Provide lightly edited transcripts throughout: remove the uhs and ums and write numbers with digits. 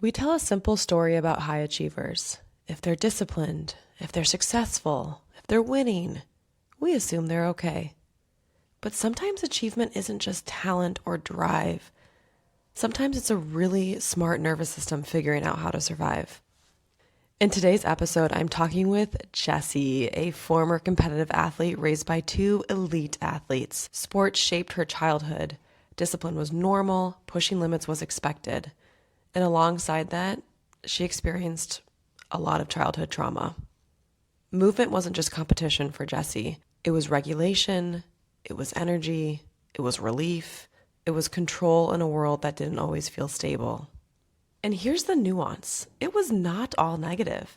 We tell a simple story about high achievers. If they're disciplined, if they're successful, if they're winning, we assume they're okay. But sometimes achievement isn't just talent or drive. Sometimes it's a really smart nervous system figuring out how to survive. In today's episode, I'm talking with Jessie, a former competitive athlete raised by two elite athletes. Sports shaped her childhood. Discipline was normal, pushing limits was expected. And alongside that, she experienced a lot of childhood trauma. Movement wasn't just competition for Jessie. It was regulation, it was energy, it was relief, it was control in a world that didn't always feel stable. And here's the nuance. It was not all negative.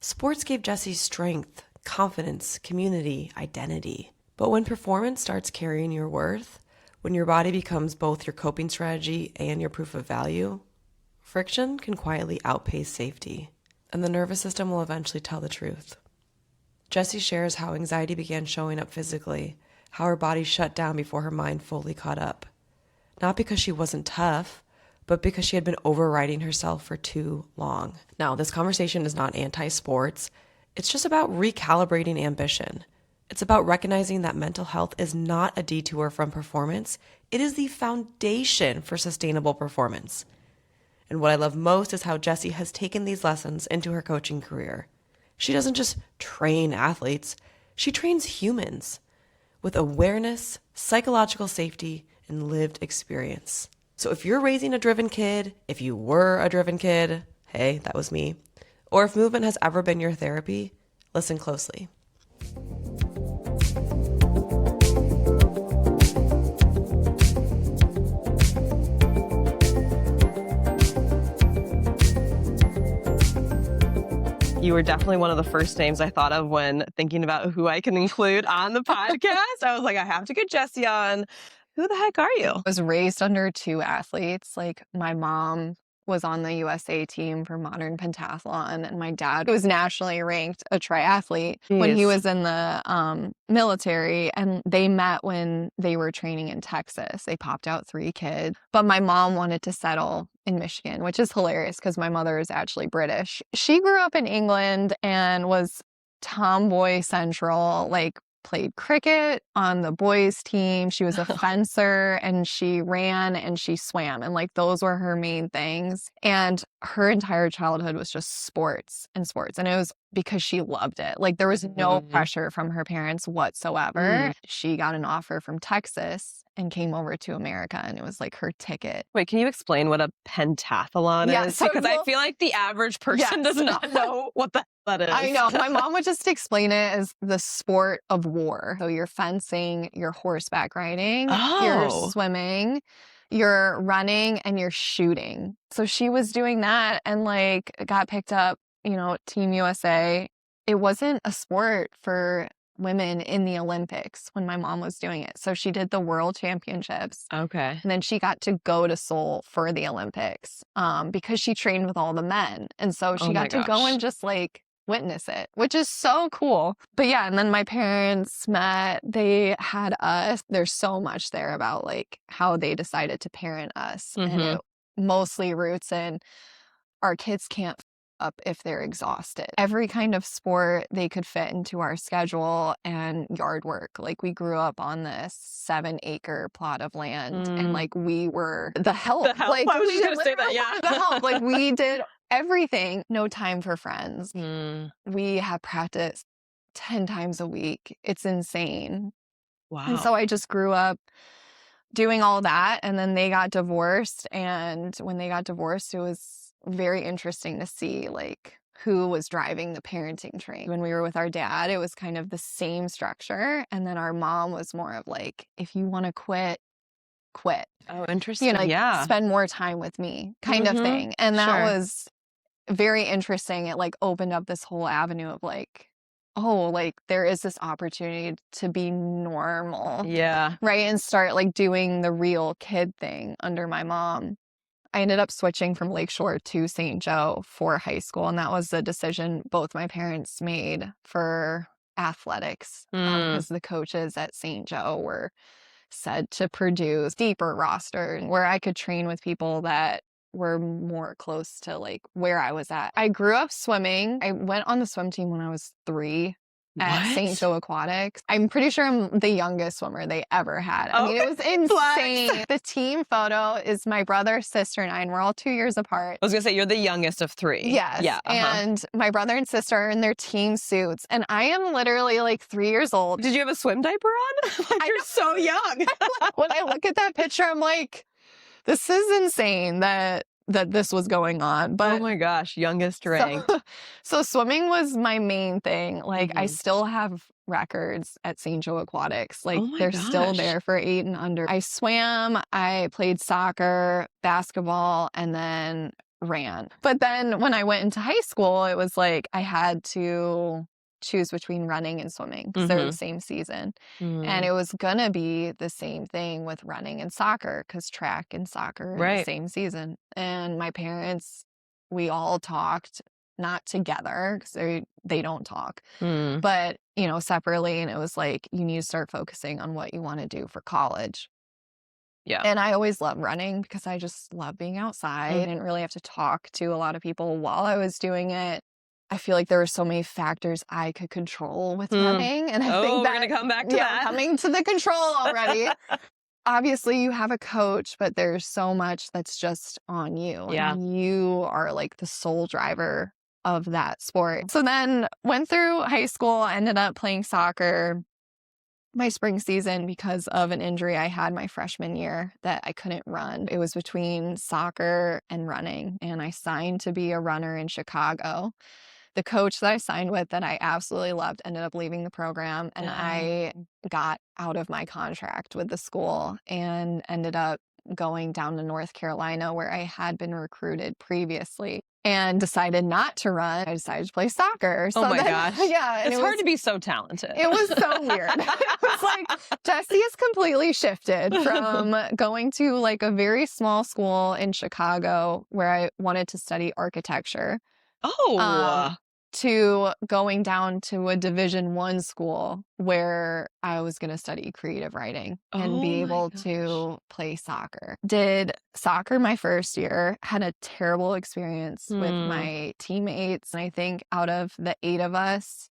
Sports gave Jessie strength, confidence, community, identity. But when performance starts carrying your worth, when your body becomes both your coping strategy and your proof of value, friction can quietly outpace safety, and the nervous system will eventually tell the truth. Jessie shares how anxiety began showing up physically, how her body shut down before her mind fully caught up. Not because she wasn't tough, but because she had been overriding herself for too long. Now, this conversation is not anti-sports. It's just about recalibrating ambition. It's about recognizing that mental health is not a detour from performance. It is the foundation for sustainable performance. And what I love most is how Jessie has taken these lessons into her coaching career. She doesn't just train athletes, she trains humans with awareness, psychological safety, and lived experience. So if you're raising a driven kid, if you were a driven kid, hey, that was me, or if movement has ever been your therapy, listen closely. You were definitely one of the first names I thought of when thinking about who I can include on the podcast. I was like, I have to get Jessie on. Who the heck are you? I was raised under two athletes. Like, my mom was on the USA team for modern pentathlon, and my dad was nationally ranked a triathlete when he was in the military, and they met when they were training in Texas. They popped out 3 kids, but my mom wanted to settle in Michigan, which is hilarious because my mother is actually British. She grew up in England and was tomboy central, like played cricket on the boys team. She was a fencer, and she ran and she swam, and like those were her main things. And her entire childhood was just sports and sports, and it was because she loved it. Like, there was no pressure from her parents whatsoever. She got an offer from Texas and came over to America, and it was like her ticket. Wait, can you explain what a pentathlon is? Because I feel like the average person does not know what the hell that is. I know. My mom would just explain it as the sport of war. So you're fencing, you're horseback riding, you're swimming, you're running, and you're shooting. So she was doing that and like got picked up, Team USA. It wasn't a sport for women in the Olympics when my mom was doing it. So she did the World Championships. Okay. And then she got to go to Seoul for the Olympics because she trained with all the men. And so she got to go and just like witness it, which is so cool. But yeah, and then my parents met, they had us. There's so much there about like how they decided to parent us. And it mostly roots in our kids can't up if they're exhausted. Every kind of sport they could fit into our schedule, and yard work. Like, we grew up on this 7-acre plot of land, and like we were the help. Like, I was just gonna say that, yeah. The help. Like, we did everything. No time for friends. We have practice 10 times a week. It's insane. Wow. And so I just grew up doing all that, and then they got divorced, and when they got divorced, it was very interesting to see like who was driving the parenting train. When we were with our dad, it was kind of the same structure, and then our mom was more of like, if you want to quit. Oh, interesting. Spend more time with me kind of thing. And that was very interesting. It like opened up this whole avenue of like, oh, like there is this opportunity to be normal. Yeah. Right. And start like doing the real kid thing under my mom. I ended up switching from Lakeshore to St. Joe for high school. And that was a decision both my parents made for athletics because the coaches at St. Joe were said to produce deeper roster where I could train with people that were more close to like where I was at. I grew up swimming. I went on the swim team when I was 3 at St. What? Joe Aquatics. I'm pretty sure I'm the youngest swimmer they ever had. I mean, it was insane. Flex. The team photo is my brother, sister, and I, and we're all 2 years apart. I was gonna say you're the youngest of 3. Yes. Yeah. And my brother and sister are in their team suits, and I am literally like 3 years old. Did you have a swim diaper on? Like, you're so young. When I look at that picture, I'm like, this is insane that this was going on. But oh my gosh, youngest rank. so swimming was my main thing. Like I still have records at St. Joe Aquatics. Like they're still there for 8 and under. I swam, I played soccer, basketball, and then ran. But then when I went into high school, it was like I had to choose between running and swimming because they're the same season. And it was gonna be the same thing with running and soccer because track and soccer are the same season. And my parents, we all talked, not together because they don't talk, but you know, separately. And it was like, you need to start focusing on what you want to do for college. Yeah. And I always loved running because I just love being outside. I didn't really have to talk to a lot of people while I was doing it. I feel like there were so many factors I could control with running. And I think we're going to come back to that. Coming to the control already. Obviously, you have a coach, but there's so much that's just on you. Yeah. And you are like the sole driver of that sport. So then went through high school, ended up playing soccer my spring season because of an injury I had my freshman year that I couldn't run. It was between soccer and running, and I signed to be a runner in Chicago. The coach that I signed with that I absolutely loved ended up leaving the program, and I got out of my contract with the school and ended up going down to North Carolina where I had been recruited previously and decided not to run. I decided to play soccer. So my gosh. Yeah. And it's hard to be so talented. It was so weird. It was like, Jessie has completely shifted from going to like a very small school in Chicago where I wanted to study architecture. To going down to a Division I school where I was going to study creative writing and be able to play soccer. Did soccer my first year, had a terrible experience with my teammates. And I think out of the 8 of us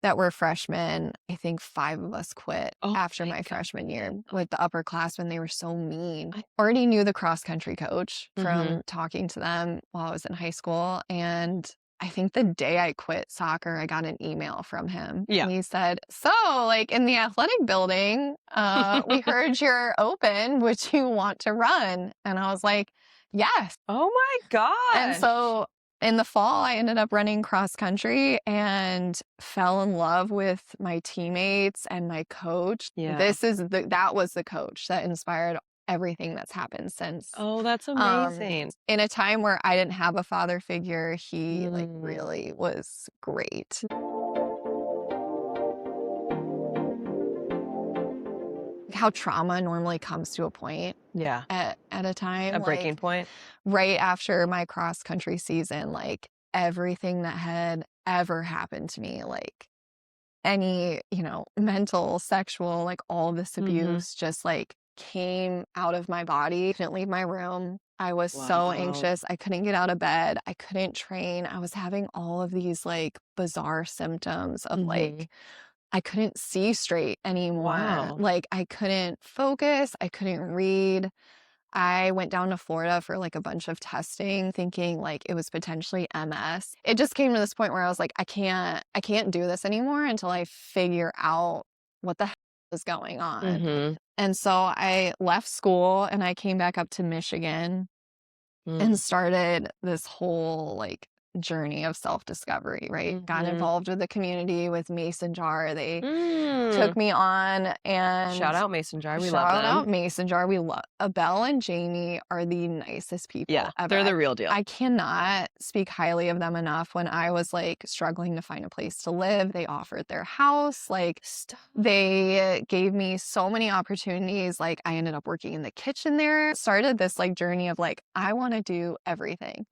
that were freshmen, I think 5 of us quit after my freshman year with the upperclassmen. They were so mean. I already knew the cross country coach from talking to them while I was in high school. And I think the day I quit soccer, I got an email from him. Yeah. And he said, so like in the athletic building, we heard you're open. Would you want to run? And I was like, yes. Oh my God. And so in the fall, I ended up running cross country and fell in love with my teammates and my coach. Yeah. That was the coach that inspired everything that's happened since. Oh, that's amazing. In a time where I didn't have a father figure, he like really was great. How trauma normally comes to a point. Yeah. At a time. A breaking point. Right after my cross country season, like everything that had ever happened to me, like any, mental, sexual, like all this abuse just like came out of my body. I couldn't leave my room. I was so anxious. I couldn't get out of bed. I couldn't train. I was having all of these like bizarre symptoms of like, I couldn't see straight anymore. Wow. Like I couldn't focus. I couldn't read. I went down to Florida for like a bunch of testing thinking like it was potentially MS. It just came to this point where I was like, I can't do this anymore until I figure out what the hell is going on. And so I left school and I came back up to Michigan and started this whole like journey of self-discovery, right? Got involved with the community with Mason Jar. They took me on, and shout out Mason Jar. We love them. Shout out Mason Jar. We love Abel and Jamie are the nicest people ever. They're the real deal. I cannot speak highly of them enough. When I was like struggling to find a place to live, they offered their house. Like they gave me so many opportunities. Like I ended up working in the kitchen there. Started this like journey of like, I want to do everything.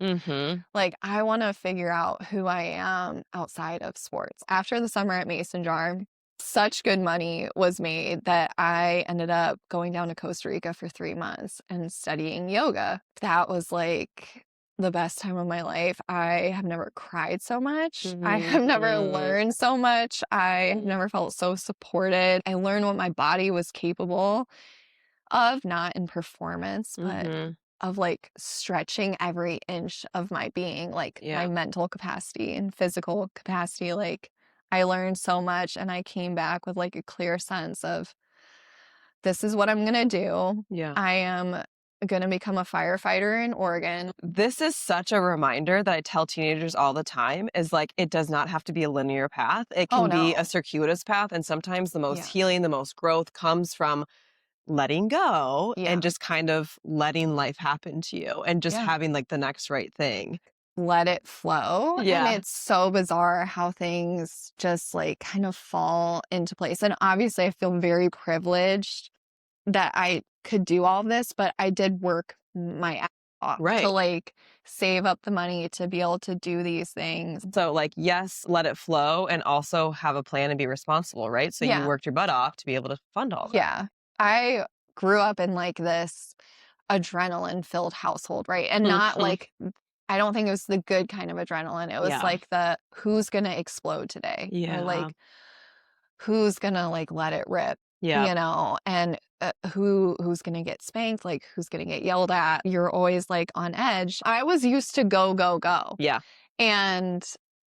Like I want to figure out who I am outside of sports. After the summer at Mason Jar, such good money was made that I ended up going down to Costa Rica for 3 months and studying yoga. That was like the best time of my life. I have never cried so much. I have never learned so much. I have never felt so supported. I learned what my body was capable of, not in performance, but of like stretching every inch of my being, like my mental capacity and physical capacity. Like I learned so much, and I came back with like a clear sense of, this is what I'm gonna do. Yeah. I am gonna become a firefighter in Oregon. This is such a reminder that I tell teenagers all the time, is like, it does not have to be a linear path. It can be a circuitous path. And sometimes the most healing, the most growth comes from letting go and just kind of letting life happen to you and just having like the next right thing. Let it flow. Yeah. And it's so bizarre how things just like kind of fall into place. And obviously I feel very privileged that I could do all of this, but I did work my ass off to like save up the money to be able to do these things. So like, yes, let it flow, and also have a plan and be responsible, right? So you worked your butt off to be able to fund all that. Yeah. I grew up in like this adrenaline filled household, right? And not like, I don't think it was the good kind of adrenaline. It was like the, who's gonna explode today? Or like, who's gonna like let it rip? You know, and who's gonna get spanked? Like, who's gonna get yelled at? You're always like on edge. I was used to go, go, go. Yeah. And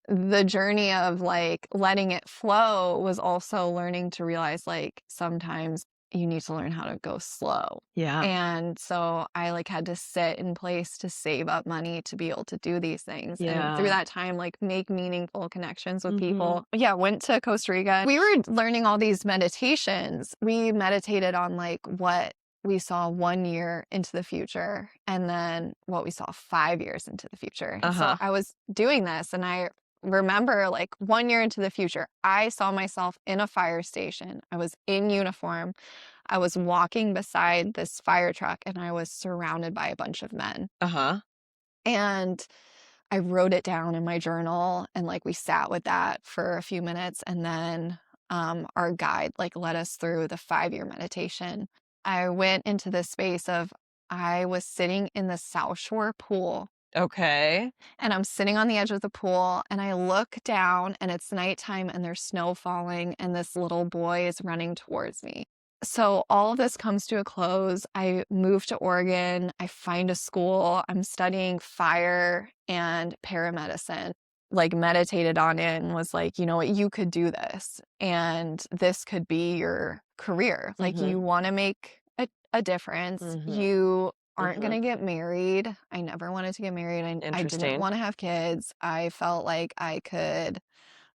the journey of like letting it flow was also learning to realize like sometimes you need to learn how to go slow. Yeah. And so I like had to sit in place to save up money to be able to do these things. And through that time, like make meaningful connections with people. Yeah, went to Costa Rica. We were learning all these meditations. We meditated on like what we saw 1 year into the future, and then what we saw 5 years into the future. So I was doing this, and I remember like 1 year into the future, I saw myself in a fire station. I was in uniform. I was walking beside this fire truck, and I was surrounded by a bunch of men. And I wrote it down in my journal, and like we sat with that for a few minutes, and then our guide like led us through the 5-year meditation. I went into this space of, I was sitting in the South Shore pool. Okay. And I'm sitting on the edge of the pool, and I look down, and it's nighttime, and there's snow falling, and this little boy is running towards me. So all of this comes to a close. I move to Oregon. I find a school. I'm studying fire and paramedicine. Like meditated on it and was like, you know what, you could do this, and this could be your career. Like you want to make a difference. You aren't going to get married. I never wanted to get married. I didn't want to have kids. I felt like I could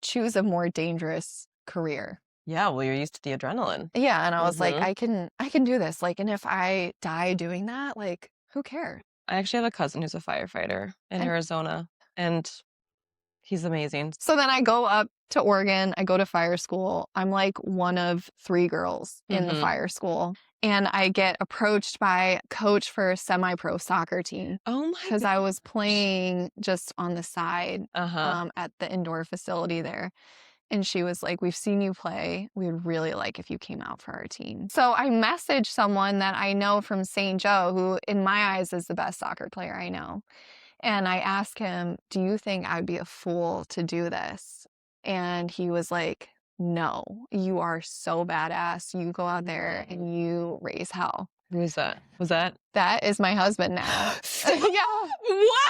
choose a more dangerous career. Yeah, well, you're used to the adrenaline. Yeah, and I was like, I can do this. Like, and if I die doing that, like, who cares? I actually have a cousin who's a firefighter in Arizona, and he's amazing. So then I go up to Oregon. I go to fire school. I'm like one of 3 girls in the fire school. And I get approached by a coach for a semi-pro soccer team. Oh my! Because I was playing just on the side at the indoor facility there. And she was like, we've seen you play. We would really like if you came out for our team. So I messaged someone that I know from St. Joe, who in my eyes is the best soccer player I know. And I asked him, do you think I'd be a fool to do this? And he was like, no, you are so badass. You go out there and you raise hell. Who's that? Was that? That is my husband now. Yeah. What?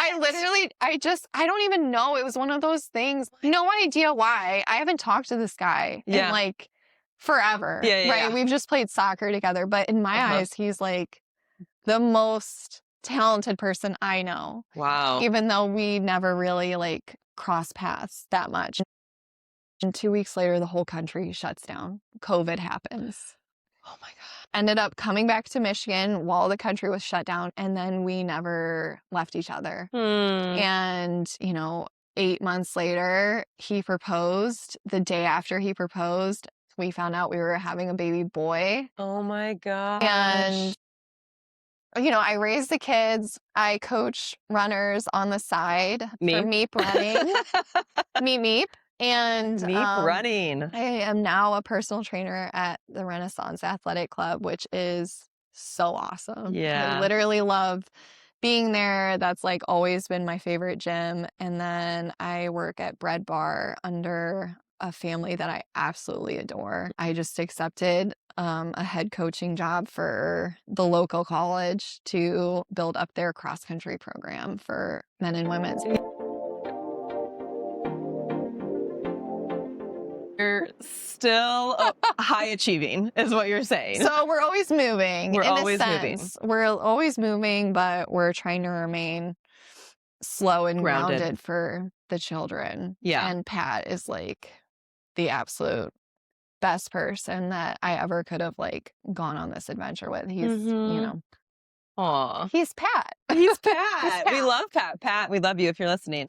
I don't even know. It was one of those things. No idea why. I haven't talked to this guy in like forever. Right? We've just played soccer together. But in my eyes, he's like the most talented person I know. Wow. Even though we never really like cross paths that much. And 2 weeks later, the whole country shuts down. COVID happens. Oh my God. Ended up coming back to Michigan while the country was shut down, and then we never left each other. And, you know, 8 months later, he proposed. The day after he proposed, we found out we were having a baby boy. Oh my gosh. And, you know, I raise the kids. I coach runners on the side for Meep running. Meep. And Meep running. I am now a personal trainer at the Renaissance Athletic Club, which is so awesome. Yeah. I literally love being there. That's like always been my favorite gym. And then I work at Bread Bar under a family that I absolutely adore. I just accepted a head coaching job for the local college to build up their cross country program for men and women. You're still high achieving is what you're saying. So we're always moving. We're in always a sense. We're always moving, but we're trying to remain slow and grounded for the children. Yeah. And Pat is like the absolute best person that I ever could have like gone on this adventure with. He's, you know, he's Pat. He's Pat. We love Pat. Pat, we love you if you're listening.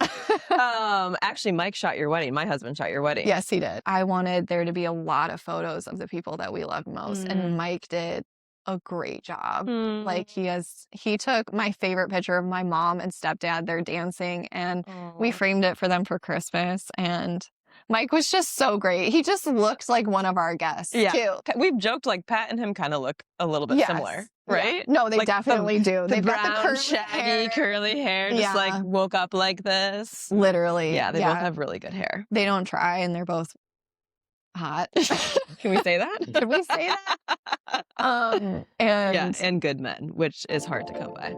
Actually, Mike shot your wedding. My husband shot your wedding. Yes, he did. I wanted there to be a lot of photos of the people that we loved most, and Mike did a great job. Like he took my favorite picture of my mom and stepdad. They're dancing, and we framed it for them for Christmas. And Mike was just so great. He just looked like one of our guests, too. We've joked like Pat and him kind of look a little bit similar, right? Yeah. No, they like definitely do. They've brown, got the curly shaggy, curly hair, just like woke up like this. Literally. Yeah, they both have really good hair. They don't try, and they're both hot. Can we say that? Can we say that? And good men, which is hard to come by.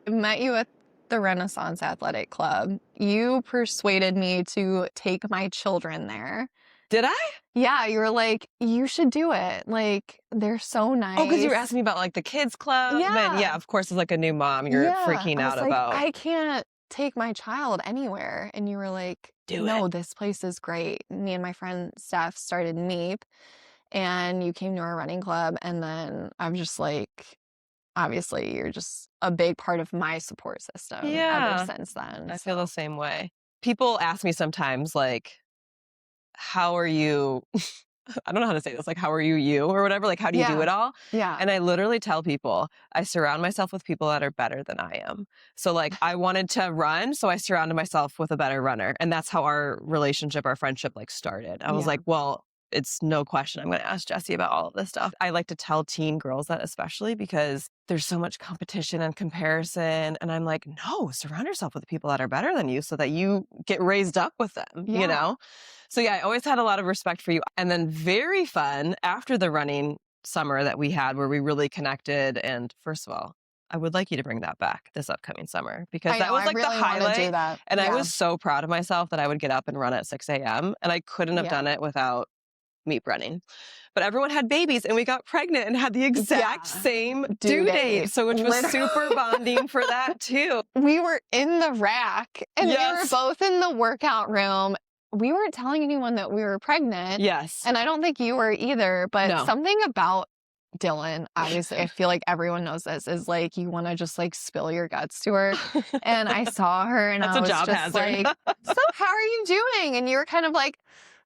I met you at the Renaissance Athletic Club. You persuaded me to take my children there. Did I? Yeah, you were like, you should do it. Like, they're so nice. Oh, because you were asking me about like the kids club. Yeah. And of course, as like a new mom, you're freaking out about. I can't take my child anywhere. And you were like, no, this place is great. Me and my friend Steph started Meep, and you came to our running club. And then I'm just like, obviously, you're just a big part of my support system ever since then. I feel the same way. People ask me sometimes, like, how are you? I don't know how to say this, like, how are you or whatever? Like, how do you do it all? Yeah. And I literally tell people, I surround myself with people that are better than I am. So, like, I wanted to run, so I surrounded myself with a better runner. And that's how our relationship, our friendship, like, started. I was like, well, it's no question I'm going to ask Jessie about all of this stuff. I like to tell teen girls that, especially because there's so much competition and comparison. And I'm like, no, surround yourself with people that are better than you so that you get raised up with them, you know? So I always had a lot of respect for you. And then very fun after the running summer that we had where we really connected. And first of all, I would like you to bring that back this upcoming summer because that was like really the highlight. Do that. And I was so proud of myself that I would get up and run at 6 a.m. And I couldn't have done it without Meep running. But everyone had babies and we got pregnant and had the exact same due date. So which was super bonding for that too. We were in the rack and we were both in the workout room. We weren't telling anyone that we were pregnant. Yes. And I don't think you were either, but something about Dylan, obviously, I feel like everyone knows this, is like you want to just like spill your guts to her. And I saw her and I was just like, so how are you doing? And you were kind of like,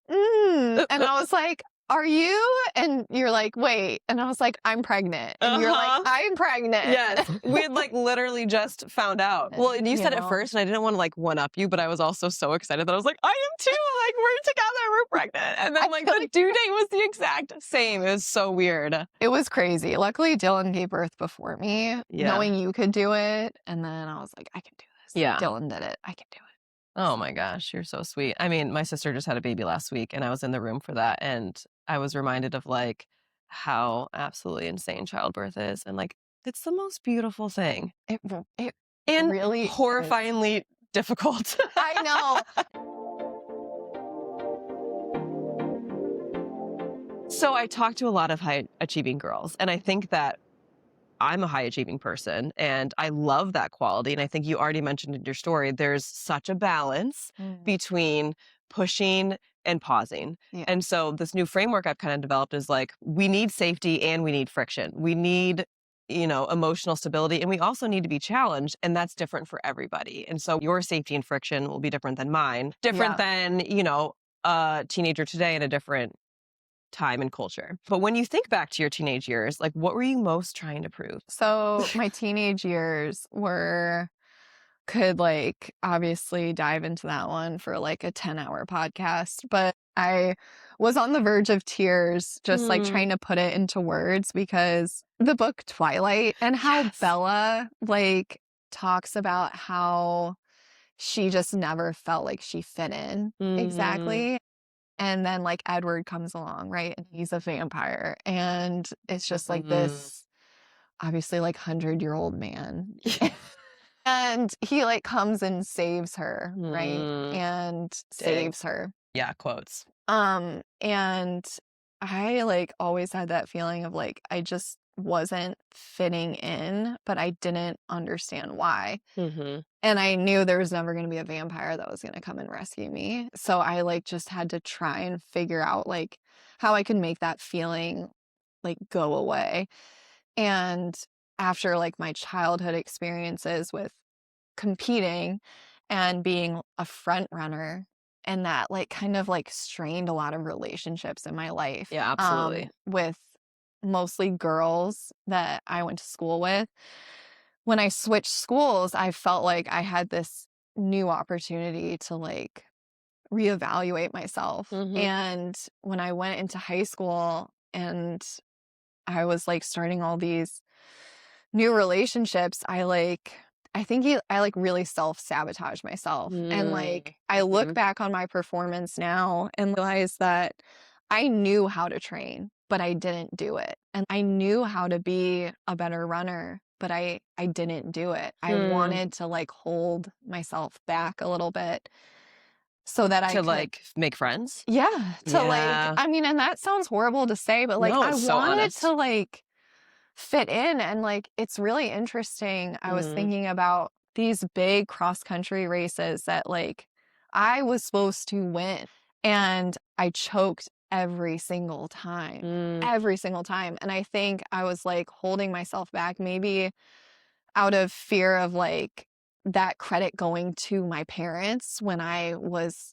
and I was like, are you? And you're like, wait. And I was like, I'm pregnant. And you're like, I'm pregnant. Yes. We had like literally just found out. Well, and you said it first and I didn't want to like one up you, but I was also so excited that I was like, I am too. Like we're together, we're pregnant. And then like the due date was the exact same. It was so weird. It was crazy. Luckily, Dylan gave birth before me, knowing you could do it. And then I was like, I can do this. Yeah. Dylan did it. I can do it. Oh my gosh, you're so sweet. I mean, my sister just had a baby last week and I was in the room for that. And I was reminded of like how absolutely insane childbirth is. And like, it's the most beautiful thing. It and really horrifyingly difficult. I know. So I talk to a lot of high achieving girls and I think that I'm a high achieving person and I love that quality. And I think you already mentioned in your story, there's such a balance between pushing and pausing. Yeah. And so this new framework I've kind of developed is like, we need safety and we need friction. We need, emotional stability and we also need to be challenged. And that's different for everybody. And so your safety and friction will be different than mine, different than, a teenager today in a different time and culture. But when you think back to your teenage years, like what were you most trying to prove? So my teenage years were could like obviously dive into that one for like a 10-hour podcast, but I was on the verge of tears just like trying to put it into words because the book Twilight and how Bella like talks about how she just never felt like she fit in exactly. And then like Edward comes along, right? And he's a vampire. And it's just like this obviously like 100-year-old man. And he like comes and saves her, right? And saves her. Yeah, quotes. And I like always had that feeling of like I just wasn't fitting in, but I didn't understand why. And I knew there was never going to be a vampire that was going to come and rescue me. So I like just had to try and figure out like how I could make that feeling like go away. And after like my childhood experiences with competing and being a front runner, and that like kind of like strained a lot of relationships in my life. Yeah, absolutely. With mostly girls that I went to school with. When I switched schools, I felt like I had this new opportunity to like reevaluate myself. And when I went into high school and I was like starting all these new relationships, I really self-sabotage myself. And like I look back on my performance now and realize that I knew how to train, but I didn't do it. And I knew how to be a better runner, but I didn't do it. I wanted to like hold myself back a little bit so that I could like make friends. Yeah. Like, I mean, and that sounds horrible to say, but like I wanted to like fit in. And like it's really interesting. I was thinking about these big cross-country races that like I was supposed to win, and I choked every single time. And I think I was like holding myself back, maybe out of fear of like that credit going to my parents when I was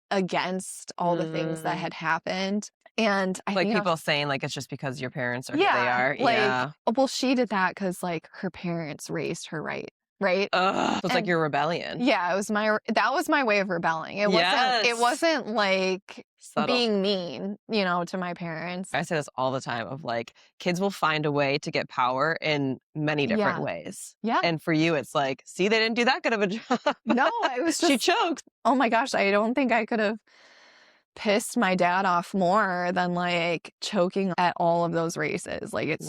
against all the things that had happened. And I like think people saying like it's just because your parents are who they are. Like, well, she did that because like her parents raised her right. So it's like your rebellion. Yeah, that was my way of rebelling. It wasn't like subtle. Being mean, to my parents. I say this all the time of like kids will find a way to get power in many different ways. Yeah. And for you, it's like, see, they didn't do that good of a job. No, it was just she choked. Oh my gosh, I don't think I could have pissed my dad off more than like choking at all of those races. Like it's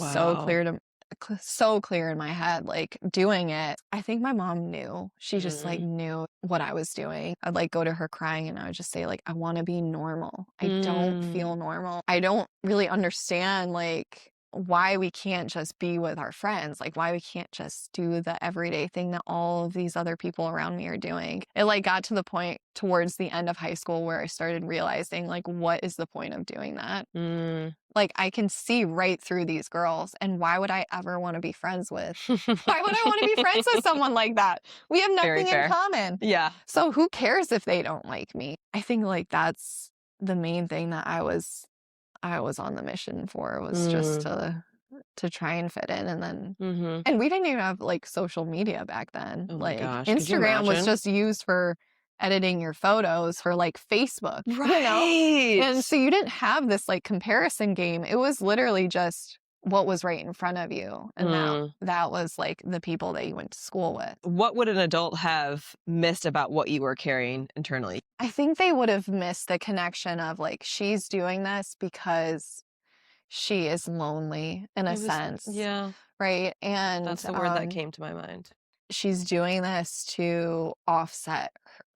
so clear in my head, like doing it. I think my mom knew. She just like knew what I was doing. I'd like go to her crying and I would just say like, I want to be normal. I don't feel normal. I don't really understand like why we can't just be with our friends, like why we can't just do the everyday thing that all of these other people around me are doing. It like got to the point towards the end of high school where I started realizing like, what is the point of doing that? Like I can see right through these girls, and why would I ever want to be friends with? Why would I want to be friends with someone like that? We have nothing in common. Yeah. So who cares if they don't like me? I think like that's the main thing that I was on the mission for, was just to try and fit in. And then and we didn't even have like social media back then. Like Instagram was just used for editing your photos for like Facebook, And so you didn't have this like comparison game. It was literally just what was right in front of you. And that was like the people that you went to school with. What would an adult have missed about what you were carrying internally? I think they would have missed the connection of like, she's doing this because she is lonely in a sense. Yeah. Right. And that's the word that came to my mind. She's doing this to offset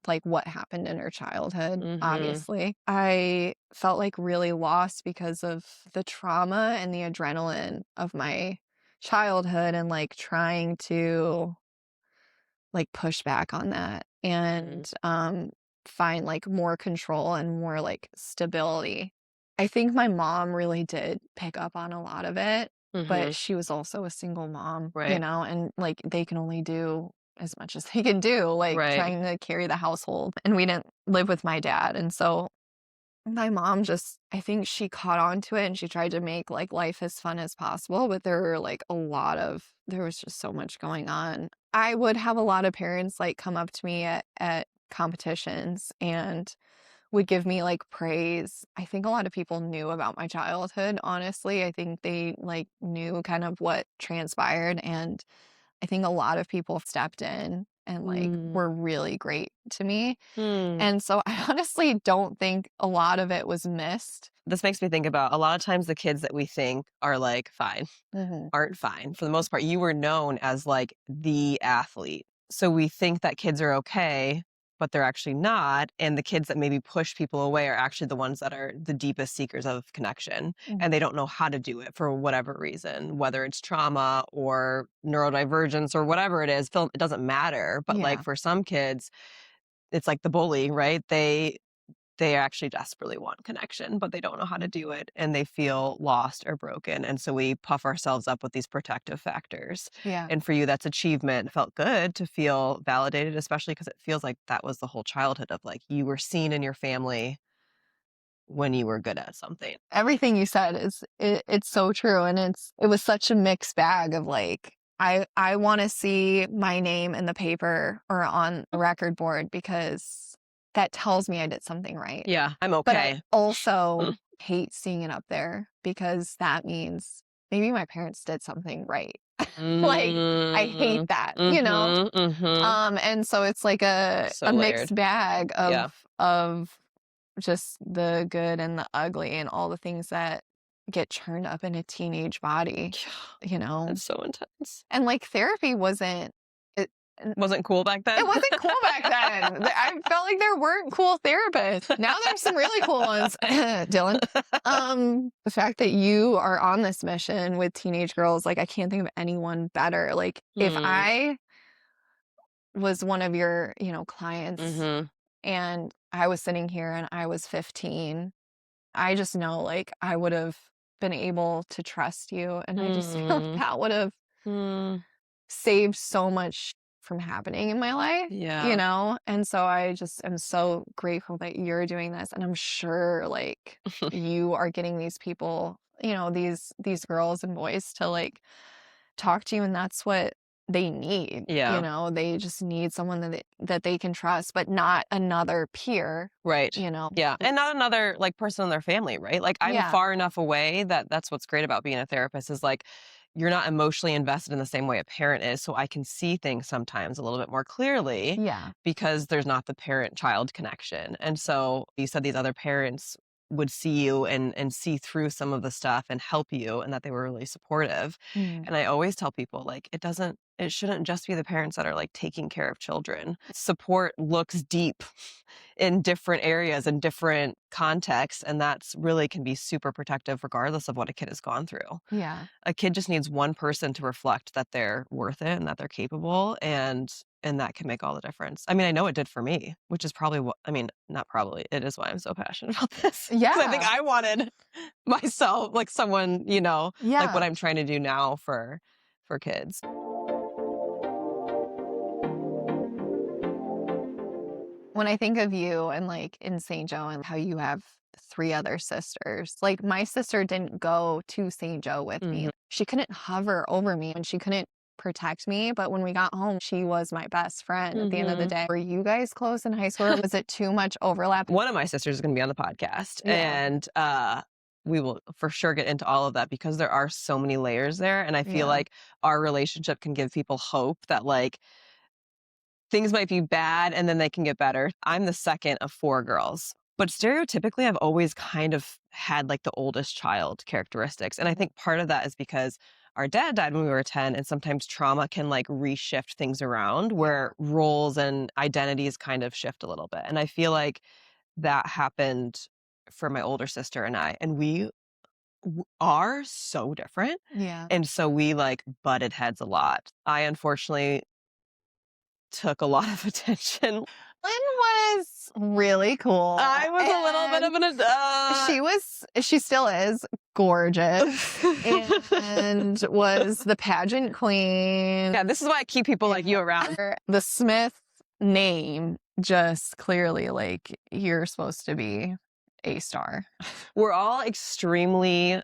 like what happened in her childhood, obviously. I felt like really lost because of the trauma and the adrenaline of my childhood, and like trying to like push back on that and find like more control and more like stability. I think my mom really did pick up on a lot of it, but she was also a single mom, and like they can only do as much as they can do, like trying to carry the household. And we didn't live with my dad. And so My mom just, I think she caught on to it and she tried to make like life as fun as possible, but there were like there was just so much going on. I would have a lot of parents like come up to me at competitions and would give me like praise. I think a lot of people knew about my childhood, honestly. I think they like knew kind of what transpired, and I think a lot of people stepped in and like were really great to me. And so I honestly don't think a lot of it was missed. This makes me think about a lot of times the kids that we think are like fine aren't fine. For the most part, you were known as like the athlete. So we think that kids are okay, but they're actually not. And the kids that maybe push people away are actually the ones that are the deepest seekers of connection. And they don't know how to do it for whatever reason, whether it's trauma or neurodivergence or whatever it is. It doesn't matter. But like for some kids, it's like the bully, right? They actually desperately want connection, but they don't know how to do it, and they feel lost or broken. And so we puff ourselves up with these protective factors. Yeah. And for you, that's achievement. It felt good to feel validated, especially because it feels like that was the whole childhood of like you were seen in your family when you were good at something. Everything you said it's so true, and it was such a mixed bag of like I want to see my name in the paper or on a record board because that tells me I did something right. Yeah, I'm okay. But I also hate seeing it up there because that means maybe my parents did something right. Like, I hate that, you know? And so it's like a mixed bag of just the good and the ugly and all the things that get churned up in a teenage body, you know? It's so intense. And like therapy wasn't cool back then? It wasn't cool back then. I felt like there weren't cool therapists. Now there's some really cool ones, Dylan. The fact that you are on this mission with teenage girls, like I can't think of anyone better. Like if I was one of your, clients and I was sitting here and I was 15, I just know like I would have been able to trust you. And I just feel like that would have saved so much from happening in my life, and so I just am so grateful that you're doing this, and I'm sure like you are getting these people, these girls and boys to like talk to you, and that's what they need. They just need someone that they can trust, but not another peer, right? And not another like person in their family, right? Like I'm far enough away that's what's great about being a therapist is like you're not emotionally invested in the same way a parent is. So I can see things sometimes a little bit more clearly because there's not the parent-child connection. And so you said these other parents would see you and see through some of the stuff and help you, and that they were really supportive. And I always tell people like it shouldn't just be the parents that are like taking care of children. Support looks deep in different areas and different contexts, and that's really can be super protective regardless of what a kid has gone through. A kid just needs one person to reflect that they're worth it and that they're capable, and that can make all the difference. I mean, I know it did for me, which is probably not probably, it is why I'm so passionate about this. I think I wanted myself, like someone, like what I'm trying to do now for kids. When I think of you and like in St. Joe and how you have 3 other sisters, like my sister didn't go to St. Joe with me. She couldn't hover over me and she couldn't protect me. But when we got home, she was my best friend at the end of the day. Were you guys close in high school? Or was it too much overlap? One of my sisters is going to be on the podcast. And we will for sure get into all of that because there are so many layers there. And I feel like our relationship can give people hope that like things might be bad and then they can get better. I'm the second of 4 girls. But stereotypically, I've always kind of had like the oldest child characteristics. And I think part of that is because our dad died when we were 10, and sometimes trauma can like reshift things around where roles and identities kind of shift a little bit. And I feel like that happened for my older sister and I. And we are so different. And so we like butted heads a lot. I unfortunately took a lot of attention. Lynn was really cool. I was a little bit of she still is gorgeous and was the pageant queen. Yeah, this is why I keep people like you around. The Smith name just clearly like you're supposed to be A-star. We're all extremely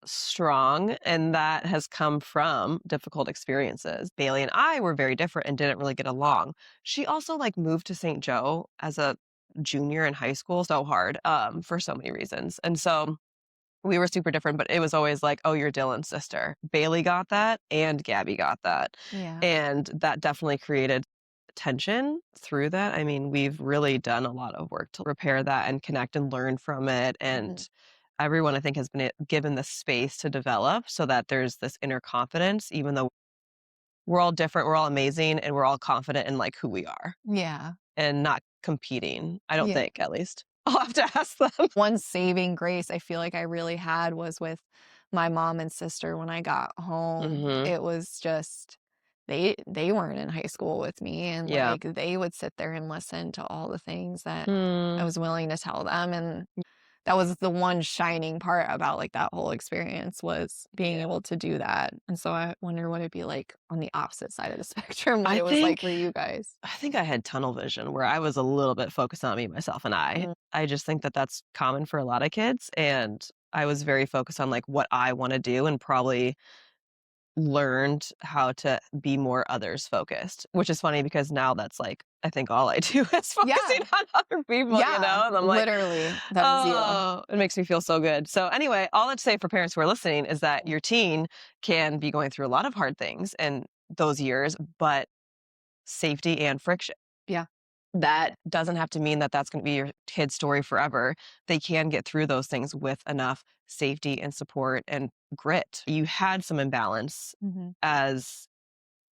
strong, and that has come from difficult experiences. Bailey and I were very different and didn't really get along. She also like moved to St. Joe as a junior in high school, so hard for so many reasons. And so we were super different, but it was always like, oh, you're Dylan's sister. Bailey got that and Gabby got that. Yeah. And that definitely created tension through that. I mean, we've really done a lot of work to repair that and connect and learn from it. And everyone, I think, has been given the space to develop so that there's this inner confidence, even though we're all different, we're all amazing, and we're all confident in like who we are. Yeah. And not competing, I don't think, at least. I'll have to ask them. One saving grace I feel like I really had was with my mom and sister when I got home. It was just they weren't in high school with me, and like they would sit there and listen to all the things that I was willing to tell them, and that was the one shining part about like that whole experience was being able to do that. And so I wonder what it'd be like on the opposite side of the spectrum, what it was like for you guys. I think I had tunnel vision where I was a little bit focused on me, myself, and I. I just think that that's common for a lot of kids. And I was very focused on like what I want to do and probably learned how to be more others focused, which is funny because now that's like, I think all I do is focusing on other people, you know? And I'm like, literally, that's oh, it makes me feel so good. So anyway, all I'd say for parents who are listening is that your teen can be going through a lot of hard things in those years, but safety and friction. Yeah. That doesn't have to mean that that's going to be your kid's story forever. They can get through those things with enough safety and support and grit. You had some imbalance as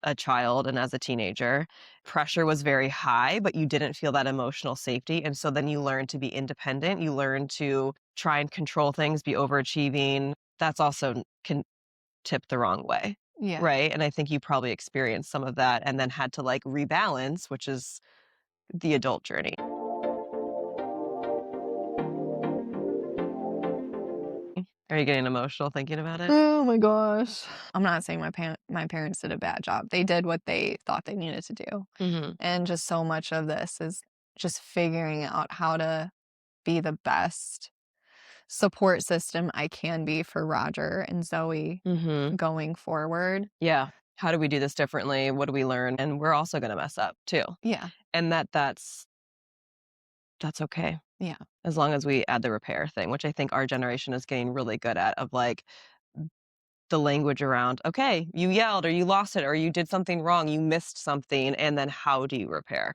a child and as a teenager. Pressure was very high, but you didn't feel that emotional safety. And so then you learn to be independent. You learn to try and control things, be overachieving. That's also can tip the wrong way. Yeah. Right. And I think you probably experienced some of that and then had to like rebalance, which is the adult journey. Are you getting emotional thinking about it? Oh my gosh. I'm not saying my parents did a bad job. They did what they thought they needed to do. And just so much of this is just figuring out how to be the best support system I can be for Roger and Zoe going forward. Yeah. How do we do this differently? What do we learn? And we're also going to mess up too. Yeah. And that's okay. Yeah. As long as we add the repair thing, which I think our generation is getting really good at, of like the language around, okay, you yelled or you lost it or you did something wrong, you missed something, and then how do you repair?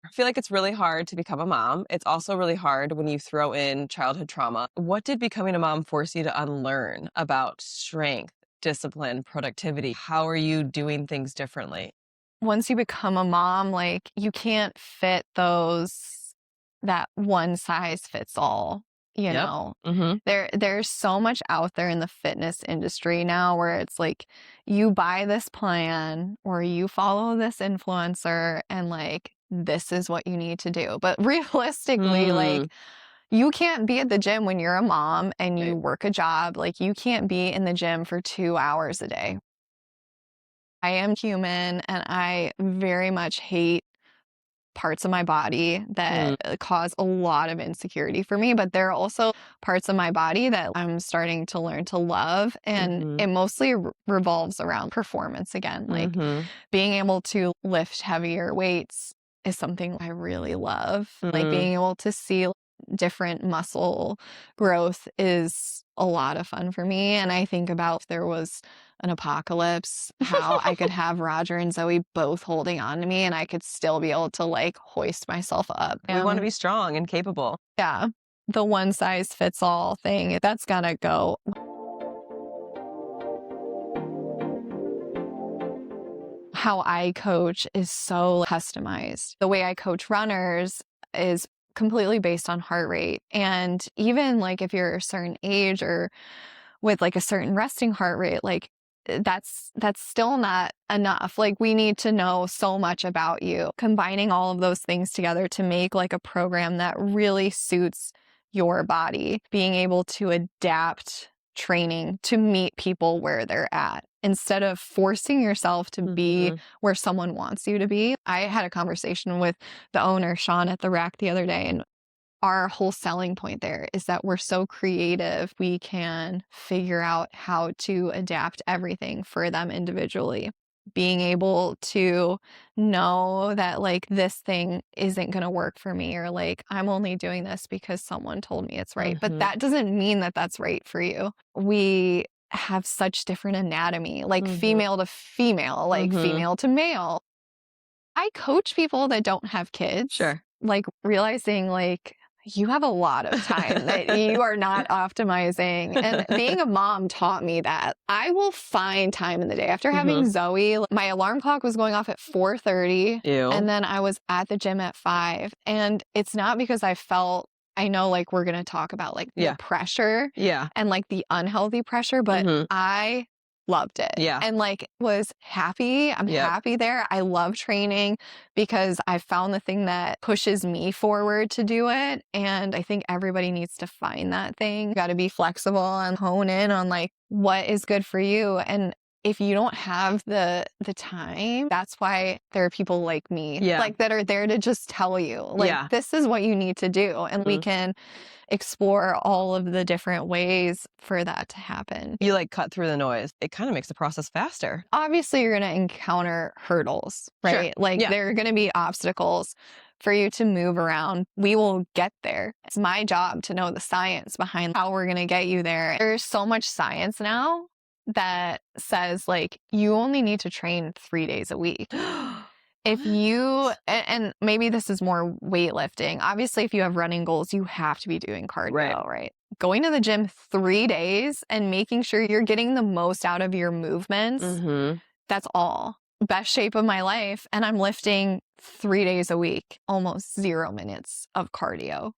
I feel like it's really hard to become a mom. It's also really hard when you throw in childhood trauma. What did becoming a mom force you to unlearn about strength, discipline, productivity? How are you doing things differently? Once you become a mom, like you can't fit that one size fits all, you know. There's so much out there in the fitness industry now where it's like you buy this plan or you follow this influencer and like this is what you need to do. But realistically, like you can't be at the gym when you're a mom and you work a job. Like you can't be in the gym for 2 hours a day. I am human and I very much hate parts of my body that cause a lot of insecurity for me, but there are also parts of my body that I'm starting to learn to love, and it mostly revolves around performance again. Like being able to lift heavier weights is something I really love. Like being able to see different muscle growth is a lot of fun for me. And I think about if there was an apocalypse, how I could have Roger and Zoe both holding on to me and I could still be able to like hoist myself up. We want to be strong and capable. Yeah. The one size fits all thing, that's gotta go. How I coach is so customized. The way I coach runners is completely based on heart rate. And even like if you're a certain age or with like a certain resting heart rate, like that's still not enough. Like we need to know so much about you. Combining all of those things together to make like a program that really suits your body, being able to adapt training to meet people where they're at instead of forcing yourself to be where someone wants you to be. I had a conversation with the owner, Sean, at the rack the other day, and our whole selling point there is that we're so creative. We can figure out how to adapt everything for them individually. Being able to know that like this thing isn't going to work for me, or like I'm only doing this because someone told me it's right. But that doesn't mean that that's right for you. We have such different anatomy, like female to female, like female to male. I coach people that don't have kids. Sure. Like realizing like you have a lot of time that you are not optimizing. And being a mom taught me that. I will find time in the day. After having Zoe, my alarm clock was going off at 4:30. And then I was at the gym at 5. And it's not because I know like we're going to talk about like the pressure and like the unhealthy pressure, but I loved it. And like was happy. I'm happy there. I love training because I found the thing that pushes me forward to do it. And I think everybody needs to find that thing. You got to be flexible and hone in on like what is good for you. And if you don't have the time, that's why there are people like me, like that are there to just tell you, like, this is what you need to do. And we can explore all of the different ways for that to happen. You like cut through the noise. It kind of makes the process faster. Obviously, you're going to encounter hurdles, right? Like there are going to be obstacles for you to move around. We will get there. It's my job to know the science behind how we're going to get you there. There's so much science now that says like you only need to train 3 days a week. If you, and maybe this is more weightlifting. Obviously, if you have running goals, you have to be doing cardio, right? Going to the gym 3 days and making sure you're getting the most out of your movements. That's all. Best shape of my life. And I'm lifting 3 days a week, almost 0 minutes of cardio.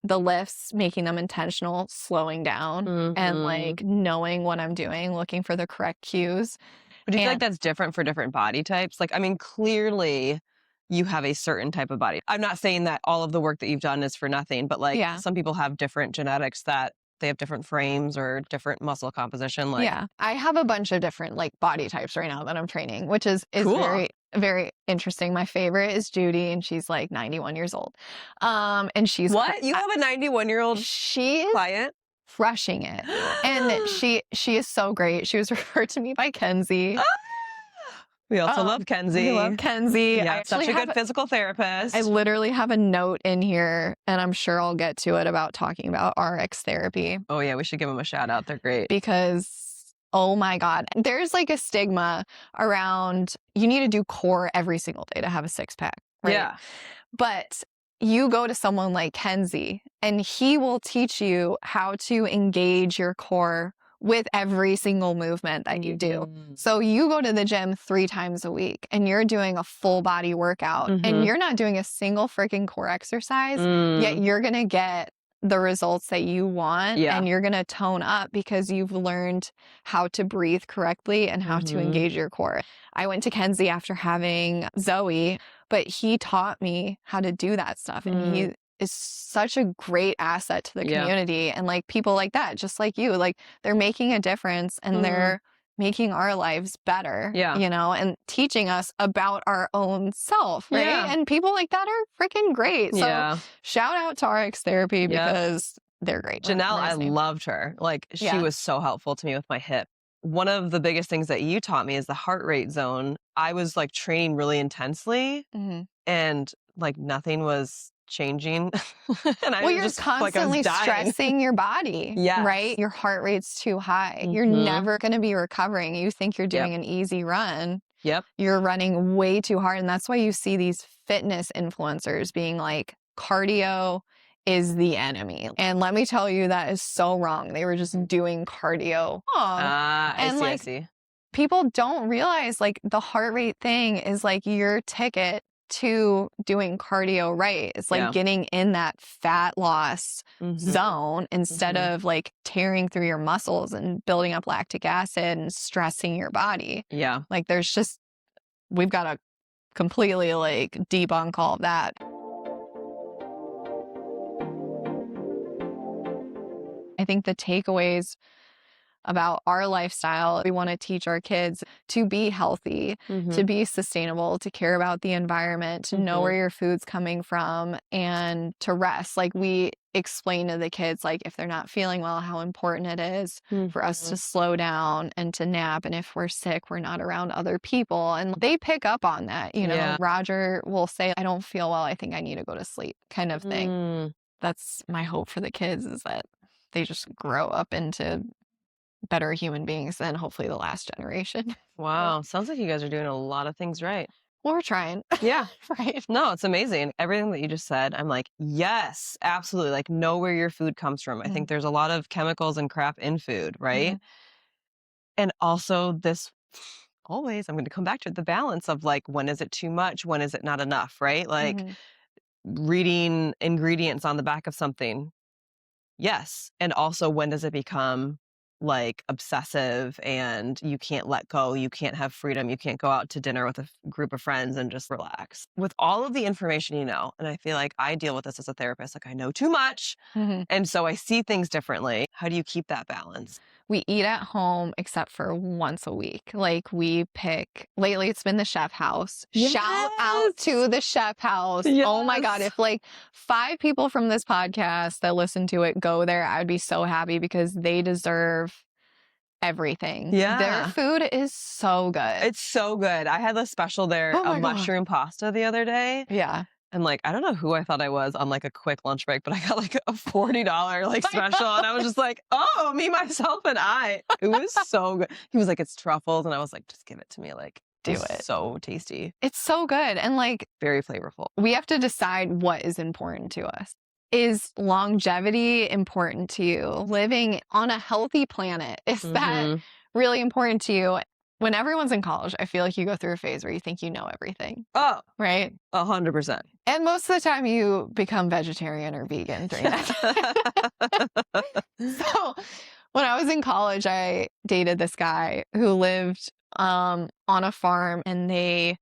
The lifts, making them intentional, slowing down and like knowing what I'm doing, looking for the correct cues. But do you feel like that's different for different body types? Like, I mean, clearly you have a certain type of body. I'm not saying that all of the work that you've done is for nothing, but like some people have different genetics that they have different frames or different muscle composition. Like, I have a bunch of different like body types right now that I'm training, which is cool. very, very interesting. My favorite is Judy, and she's like 91 years old. And she's what? You have a 91-year-old client? Crushing it. And she is so great. She was referred to me by Kenzie. We also love Kenzie. We love Kenzie. Yeah, such a good physical therapist. I literally have a note in here, and I'm sure I'll get to it about talking about RX therapy. Oh yeah, we should give them a shout out. They're great. Because oh my God, there's like a stigma around you need to do core every single day to have a six pack. Right? Yeah. But you go to someone like Kenzie and he will teach you how to engage your core with every single movement that you do. So you go to the gym 3 times a week and you're doing a full body workout and you're not doing a single freaking core exercise, yet you're going to get the results that you want and you're going to tone up because you've learned how to breathe correctly and how to engage your core. I went to Kenzie after having Zoe, but he taught me how to do that stuff. And he is such a great asset to the community. And like people like that, just like you, like they're making a difference and they're making our lives better, you know, and teaching us about our own self, right? And people like that are freaking great. So shout out to RX Therapy because they're great. Janelle, I loved her. Like she was so helpful to me with my hip. One of the biggest things that you taught me is the heart rate zone. I was like training really intensely and like nothing was changing. And I you're just constantly stressing your body, right? Your heart rate's too high. You're never going to be recovering. You think you're doing an easy run. You're running way too hard. And that's why you see these fitness influencers being like, cardio is the enemy. And let me tell you, that is so wrong. They were just doing cardio. I see. People don't realize like the heart rate thing is like your ticket to doing cardio right. It's like getting in that fat loss zone instead of like tearing through your muscles and building up lactic acid and stressing your body. Like there's just, we've got to completely like debunk all of that. I think the takeaways about our lifestyle. We want to teach our kids to be healthy, to be sustainable, to care about the environment, to know where your food's coming from, and to rest. Like, we explain to the kids, like, if they're not feeling well, how important it is for us to slow down and to nap. And if we're sick, we're not around other people. And they pick up on that. You know, Roger will say, I don't feel well, I think I need to go to sleep, kind of thing. That's my hope for the kids, is that they just grow up into better human beings than hopefully the last generation. Wow. Sounds like you guys are doing a lot of things right. Well, we're trying. Yeah. Right. No, it's amazing. Everything that you just said, I'm like, yes, absolutely. Like, know where your food comes from. I think there's a lot of chemicals and crap in food, right? And also this, always, I'm going to come back to the balance of, like, when is it too much? When is it not enough, right? Like, reading ingredients on the back of something. Yes. And also, when does it become like obsessive and you can't let go, you can't have freedom, you can't go out to dinner with a group of friends and just relax? With all of the information you know, and I feel like I deal with this as a therapist, like I know too much, and so I see things differently. How do you keep that balance? We eat at home except for once a week. Like, we pick, lately it's been the Chef House. Yes! Shout out to the Chef House. Yes! Oh my God. If like 5 people from this podcast that listen to it go there, I would be so happy, because they deserve everything. Yeah. Their food is so good. It's so good. I had a special there, a mushroom pasta the other day. Yeah. And like, I don't know who I thought I was on like a quick lunch break, but I got like a $40 like special. And I was just like, oh, me, myself, and I. It was so good. He was like, it's truffles. And I was like, just give it to me. Like, do it. So tasty. It's so good. And like, very flavorful. We have to decide what is important to us. Is longevity important to you? Living on a healthy planet, is that really important to you? When everyone's in college, I feel like you go through a phase where you think you know everything. Oh, right? 100%. And most of the time you become vegetarian or vegan during that time. So when I was in college, I dated this guy who lived on a farm, and they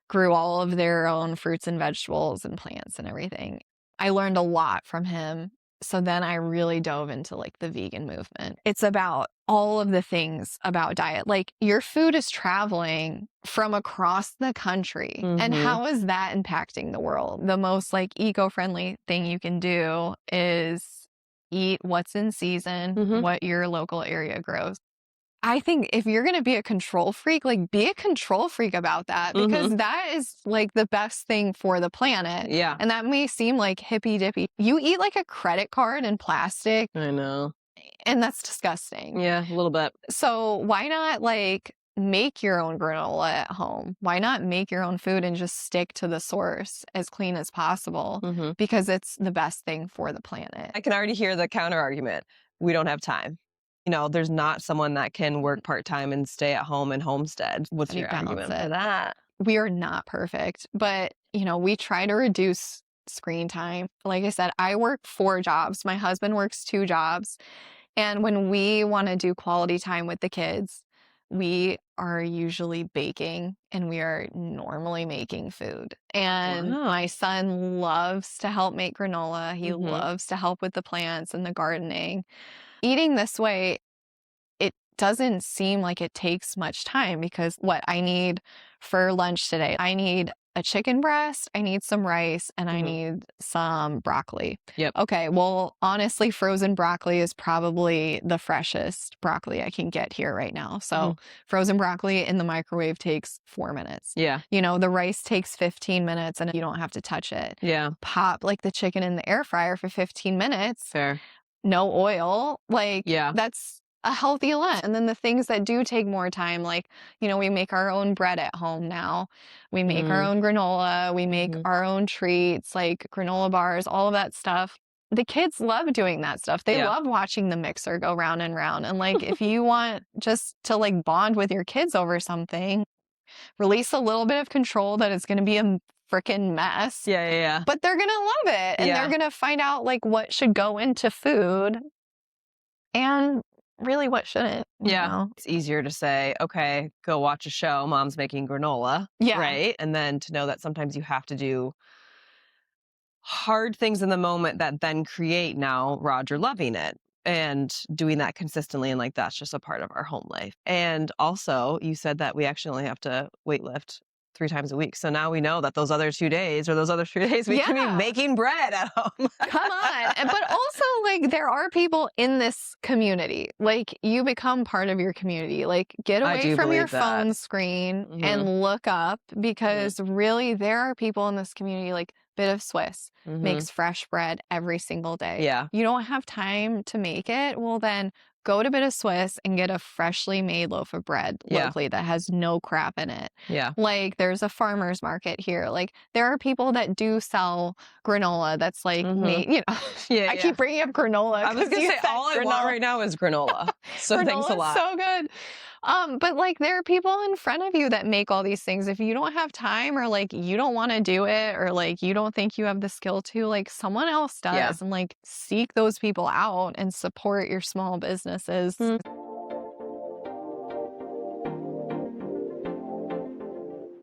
grew all of their own fruits and vegetables and plants and everything. I learned a lot from him. So then I really dove into like the vegan movement. It's about all of the things about diet. Like, your food is traveling from across the country. And how is that impacting the world? The most like eco-friendly thing you can do is eat what's in season, what your local area grows. I think if you're going to be a control freak, like, be a control freak about that, because that is like the best thing for the planet. Yeah. And that may seem like hippy dippy. You eat like a credit card in plastic. I know. And that's disgusting. Yeah, a little bit. So why not like make your own granola at home? Why not make your own food and just stick to the source as clean as possible? Because it's the best thing for the planet. I can already hear the counter argument. We don't have time. You know, there's not someone that can work part-time and stay at home and homestead. What's your argument for that? We are not perfect, but, you know, we try to reduce screen time. Like I said, I work 4 jobs. My husband works 2 jobs. And when we want to do quality time with the kids, we are usually baking, and we are normally making food. And my son loves to help make granola. He loves to help with the plants and the gardening. Eating this way, it doesn't seem like it takes much time, because what I need for lunch today, I need a chicken breast, I need some rice, and I need some broccoli. Yep. Okay, well, honestly, frozen broccoli is probably the freshest broccoli I can get here right now. So frozen broccoli in the microwave takes 4 minutes. Yeah. You know, the rice takes 15 minutes and you don't have to touch it. Yeah. Pop like the chicken in the air fryer for 15 minutes. Fair. No oil. Like, yeah, that's a healthy lunch. And then the things that do take more time, like, you know, we make our own bread at home now. We make our own granola. We make our own treats, like granola bars, all of that stuff. The kids love doing that stuff. They love watching the mixer go round and round. And like, if you want just to like bond with your kids over something, release a little bit of control that it's going to be a freaking mess. Yeah. But they're going to love it. And they're going to find out like what should go into food and really what shouldn't. You know? It's easier to say, okay, go watch a show. Mom's making granola. Yeah. Right. And then to know that sometimes you have to do hard things in the moment that then create now Roger loving it. and doing that consistently. And like, that's just a part of our home life. And also you said that we actually only have to weight lift 3 times a week. So now we know that those other 2 days or those other 3 days, we can be making bread at home. Come on. But also, like, there are people in this community. Like, you become part of your community. Like, get away from your phone screen and look up, because really there are people in this community, like Bit of Swiss makes fresh bread every single day. Yeah. You don't have time to make it? Well, then go to Bit of Swiss and get a freshly made loaf of bread locally that has no crap in it. Yeah. Like, there's a farmer's market here. Like, there are people that do sell granola that's like made, you know. I keep bringing up granola. I was going to say, all I want right now is granola. So thanks a lot. So good. But like, there are people in front of you that make all these things. If you don't have time, or like you don't want to do it, or like you don't think you have the skill to, like someone else does, and like seek those people out and support your small businesses.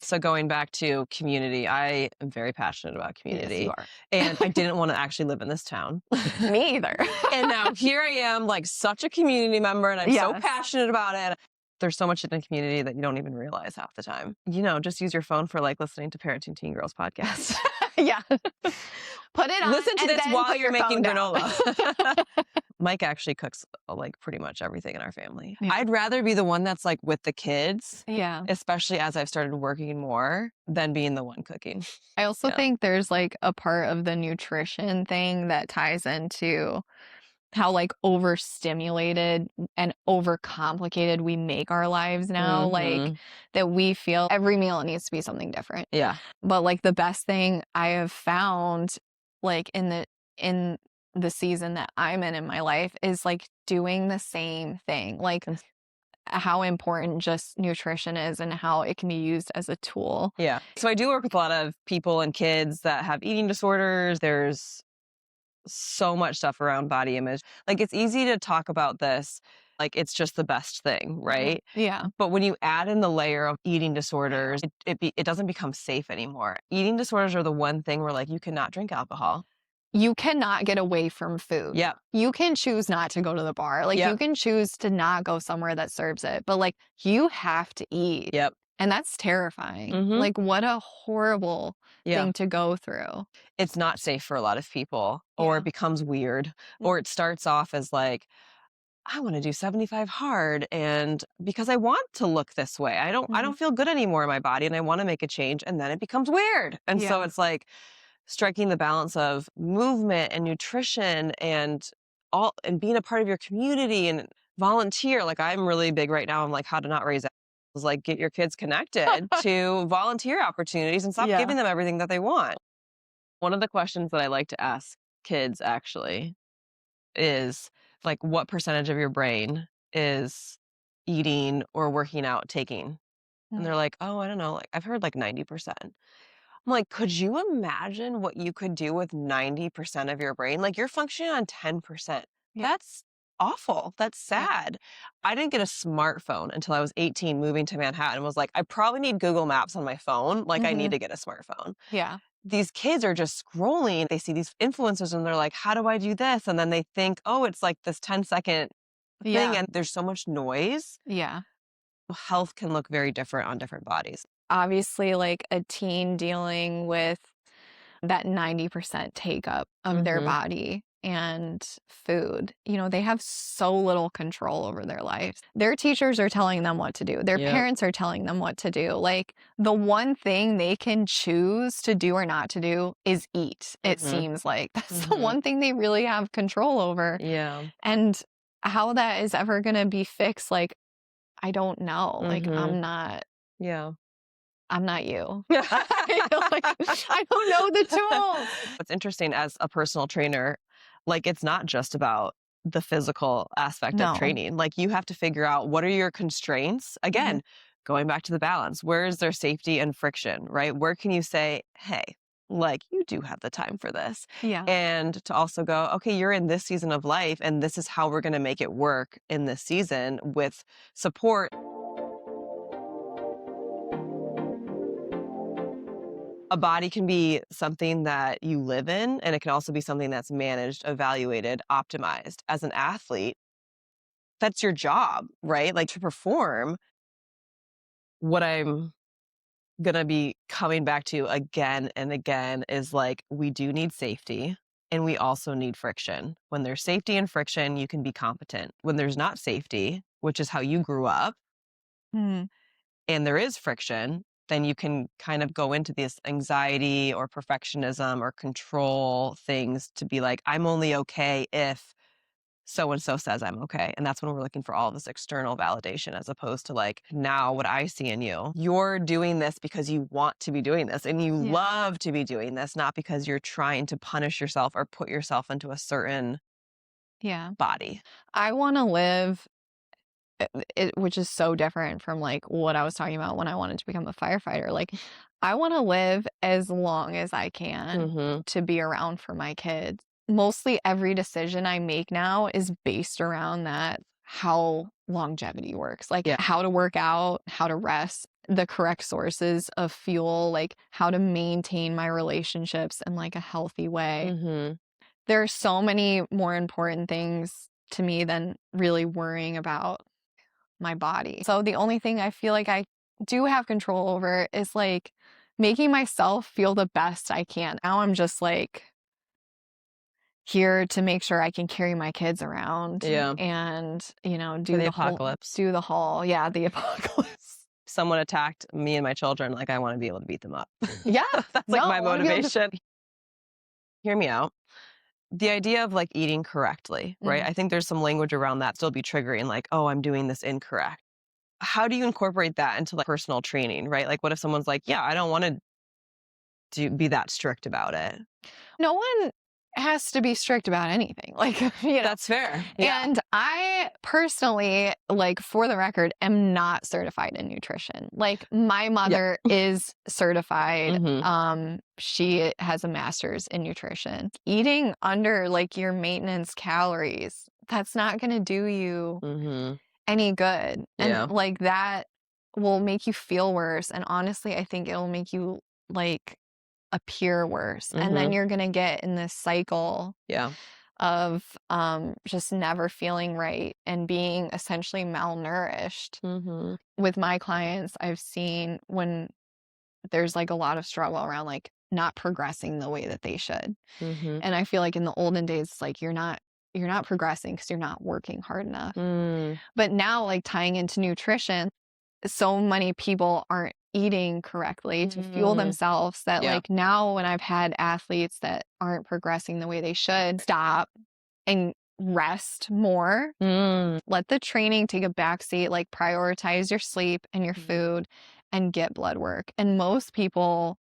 So going back to community, I am very passionate about community. Yes, you are. And I didn't want to actually live in this town. Me either. And now here I am, like such a community member, and I'm so passionate about it. There's so much in the community that you don't even realize half the time. You know, just use your phone for like listening to Parenting Teen Girls podcast. Put it on. Listen to this while you're making granola. granola. Mike actually cooks like pretty much everything in our family. I'd rather be the one that's like with the kids, especially as I've started working more, than being the one cooking. I also think there's like a part of the nutrition thing that ties into how like overstimulated and overcomplicated we make our lives now. Like, that we feel every meal it needs to be something different. Yeah. But like, the best thing I have found, like in the season that I'm in my life, is like doing the same thing. Like, how important just nutrition is and how it can be used as a tool. Yeah. So I do work with a lot of people and kids that have eating disorders. There's so much stuff around body image. Like, it's easy to talk about this like it's just the best thing, right? Yeah. But when you add in the layer of eating disorders, it doesn't become safe anymore. Eating disorders are the one thing where like you cannot drink alcohol. You cannot get away from food. Yeah. You can choose not to go to the bar. Like, you can choose to not go somewhere that serves it. But like, you have to eat. Yep. And that's terrifying. Like, what a horrible thing to go through. It's not safe for a lot of people, or it becomes weird, or it starts off as like, I want to do 75 hard, and because I want to look this way. I don't feel good anymore in my body, and I want to make a change, and then it becomes weird. And so it's like striking the balance of movement and nutrition and being a part of your community and volunteer. Like, I'm really big right now on like how to not raise assholes. Like, get your kids connected to volunteer opportunities and stop giving them everything that they want. One of the questions that I like to ask kids actually is like, what percentage of your brain is eating or working out taking? And they're like, oh, I don't know. Like, I've heard like 90%. I'm like, could you imagine what you could do with 90% of your brain? Like, you're functioning on 10%. That's awful. That's sad. I didn't get a smartphone until I was 18, moving to Manhattan, and was like, I probably need Google Maps on my phone. Like, I need to get a smartphone. Yeah. These kids are just scrolling. They see these influencers and they're like, how do I do this? And then they think, oh, it's like this 10-second thing. And there's so much noise. Yeah. Health can look very different on different bodies. Obviously, like a teen dealing with that 90% take up of their body and food, you know, they have so little control over their lives. Their teachers are telling them what to do. Their parents are telling them what to do. Like, the one thing they can choose to do or not to do is eat. It seems like that's the one thing they really have control over. Yeah. And how that is ever going to be fixed, like, I don't know. Like, I'm not you. I don't know the tools. What's interesting as a personal trainer, like, it's not just about the physical aspect of training. Like, you have to figure out, what are your constraints? Again, going back to the balance, where is there safety and friction, right? Where can you say, hey, like, you do have the time for this. Yeah. And to also go, okay, you're in this season of life, and this is how we're going to make it work in this season with support. A body can be something that you live in, and it can also be something that's managed, evaluated, optimized. As an athlete, that's your job, right? Like to perform. What I'm going to be coming back to again and again is like, we do need safety and we also need friction. When there's safety and friction, you can be competent. When there's not safety, which is how you grew up, Mm. and there is friction, then you can kind of go into this anxiety or perfectionism or control things to be like, I'm only okay if so-and-so says I'm okay. And that's when we're looking for all this external validation, as opposed to like, now what I see in you, you're doing this because you want to be doing this and you love to be doing this, not because you're trying to punish yourself or put yourself into a certain body. I want to live which is so different from like what I was talking about when I wanted to become a firefighter. Like, I want to live as long as I can to be around for my kids. Mostly every decision I make now is based around that, how longevity works, like how to work out, how to rest, the correct sources of fuel, like how to maintain my relationships in like a healthy way. There are so many more important things to me than really worrying about my body. So the only thing I feel like I do have control over is like making myself feel the best I can. Now I'm just like here to make sure I can carry my kids around and, you know, do the apocalypse. The apocalypse. Someone attacked me and my children, like I want to be able to beat them up. Yeah. That's like my motivation. Hear me out. The idea of like eating correctly, right? I think there's some language around that still be triggering, like, oh, I'm doing this incorrect. How do you incorporate that into like personal training, right? Like, what if someone's like, yeah, I don't want to be that strict about it? No one has to be strict about anything. Like, you know. That's fair. Yeah. And I personally, like, for the record, am not certified in nutrition. Like, my mother is certified. She has a master's in nutrition. Eating under like your maintenance calories, that's not going to do you any good. And like that will make you feel worse. And honestly, I think it'll make you like appear worse. And then you're going to get in this cycle of just never feeling right and being essentially malnourished. With my clients, I've seen when there's like a lot of struggle around like not progressing the way that they should. And I feel like in the olden days, it's like you're not progressing because you're not working hard enough. But now, like tying into nutrition, so many people aren't eating correctly to fuel themselves that like now when I've had athletes that aren't progressing the way they should, stop and rest more. Let the training take a backseat, like prioritize your sleep and your food and get blood work. And most people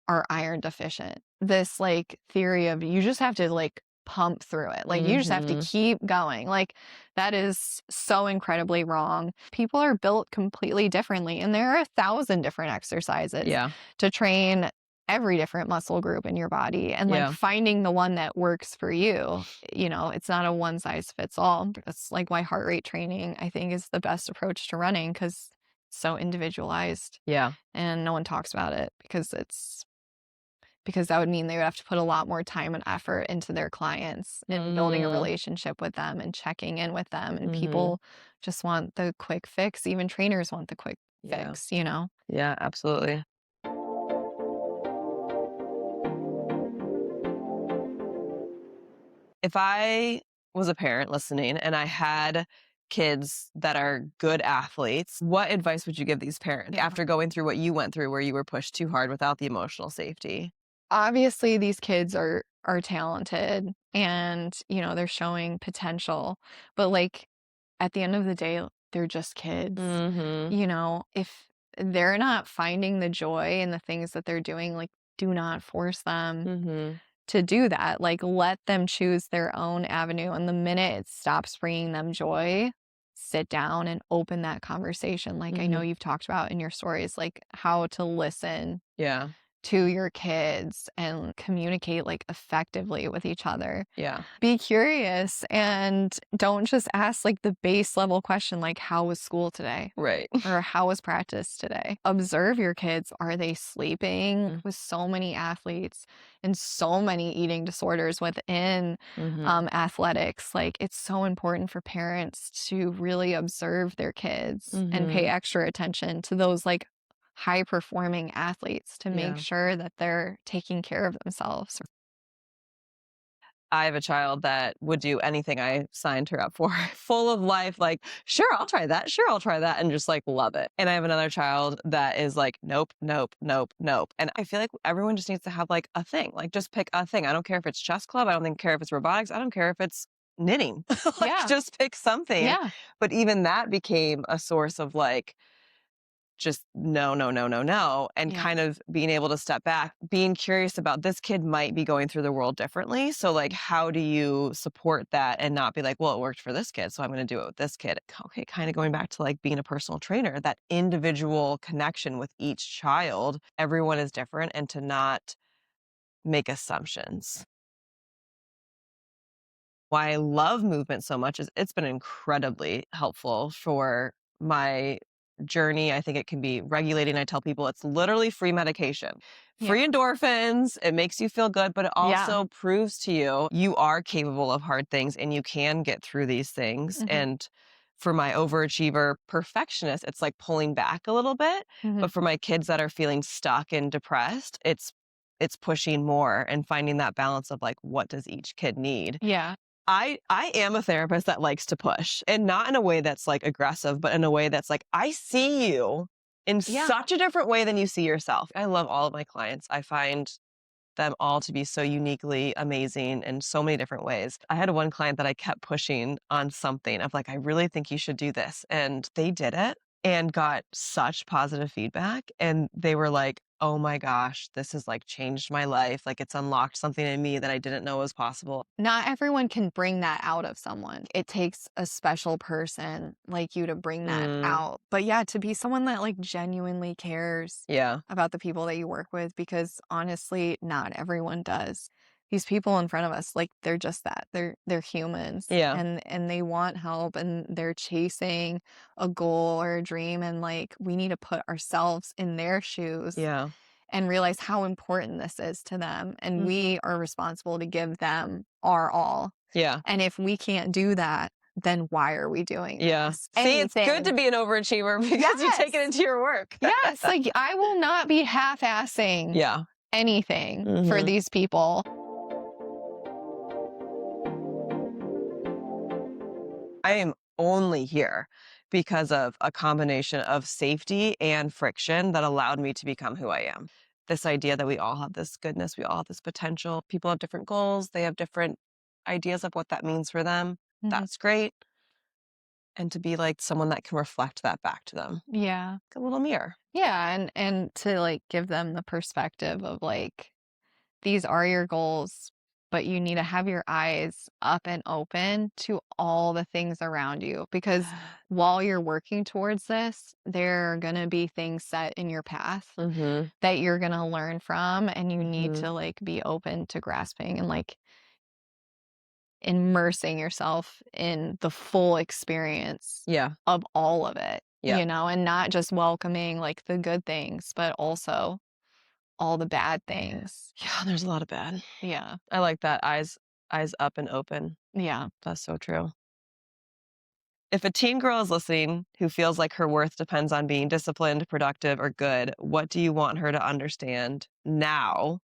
are iron deficient. This like theory of you just have to like pump through it. Like you just have to keep going. Like that is so incredibly wrong. People are built completely differently. And there are 1,000 different exercises to train every different muscle group in your body. And like finding the one that works for you, you know, it's not a one size fits all. That's like why heart rate training, I think, is the best approach to running because it's so individualized. And no one talks about it because that would mean they would have to put a lot more time and effort into their clients and building a relationship with them and checking in with them. And people just want the quick fix. Even trainers want the quick fix, you know? Yeah, absolutely. If I was a parent listening and I had kids that are good athletes, what advice would you give these parents after going through what you went through where you were pushed too hard without the emotional safety? Obviously these kids are talented and, you know, they're showing potential, but like at the end of the day, they're just kids. You know, if they're not finding the joy in the things that they're doing, like do not force them to do that. Like let them choose their own avenue. And the minute it stops bringing them joy, sit down and open that conversation. Like I know you've talked about in your stories, like how to listen to your kids and communicate like effectively with each other. Yeah. Be curious and don't just ask like the base level question like, how was school today? Right. Or how was practice today? Observe your kids. Are they sleeping? With so many athletes and so many eating disorders within athletics, like it's so important for parents to really observe their kids and pay extra attention to those like high performing athletes to make sure that they're taking care of themselves. I have a child that would do anything I signed her up for, full of life, like, sure, I'll try that. Sure, I'll try that. And just like love it. And I have another child that is like, nope, nope, nope, nope. And I feel like everyone just needs to have like a thing, like just pick a thing. I don't care if it's chess club. I don't care if it's robotics. I don't care if it's knitting. Like just pick something. Yeah. But even that became a source of like, just no, no, no, no, no. And kind of being able to step back, being curious about this kid might be going through the world differently. So like, how do you support that and not be like, well, it worked for this kid, so I'm going to do it with this kid. Okay, kind of going back to like being a personal trainer, that individual connection with each child. Everyone is different, and to not make assumptions. Why I love movement so much is it's been incredibly helpful for my journey. I think it can be regulating. I tell people it's literally free medication, free endorphins. It makes you feel good, but it also proves to you you are capable of hard things and you can get through these things. And for my overachiever perfectionist, it's like pulling back a little bit. But for my kids that are feeling stuck and depressed, it's pushing more and finding that balance of like, what does each kid need? Yeah. I am a therapist that likes to push, and not in a way that's like aggressive, but in a way that's like, I see you in such a different way than you see yourself. I love all of my clients. I find them all to be so uniquely amazing in so many different ways. I had one client that I kept pushing on something of like, I really think you should do this. And they did it and got such positive feedback. And they were like, oh my gosh, this has like changed my life. Like it's unlocked something in me that I didn't know was possible. Not everyone can bring that out of someone. It takes a special person like you to bring that out. But yeah, to be someone that like genuinely cares about the people that you work with, because honestly, not everyone does. These people in front of us, like they're just that. They're humans. And they want help and they're chasing a goal or a dream. And like we need to put ourselves in their shoes. And realize how important this is to them. And we are responsible to give them our all. And if we can't do that, then why are we doing this? See, it's good to be an overachiever because you take it into your work. Yes. Like I will not be half-assing anything for these people. I am only here because of a combination of safety and friction that allowed me to become who I am. This idea that we all have this goodness, we all have this potential. People have different goals. They have different ideas of what that means for them. That's great. And to be like someone that can reflect that back to them. Yeah. Like a little mirror. Yeah. And to like give them the perspective of like, these are your goals, but you need to have your eyes up and open to all the things around you, because while you're working towards this, there are going to be things set in your path that you're going to learn from, and you need to like be open to grasping and like immersing yourself in the full experience of all of it, you know, and not just welcoming like the good things, but also all the bad things. Yeah, there's a lot of bad. Yeah. I like that. Eyes up and open. Yeah. That's so true. If a teen girl is listening who feels like her worth depends on being disciplined, productive, or good, what do you want her to understand now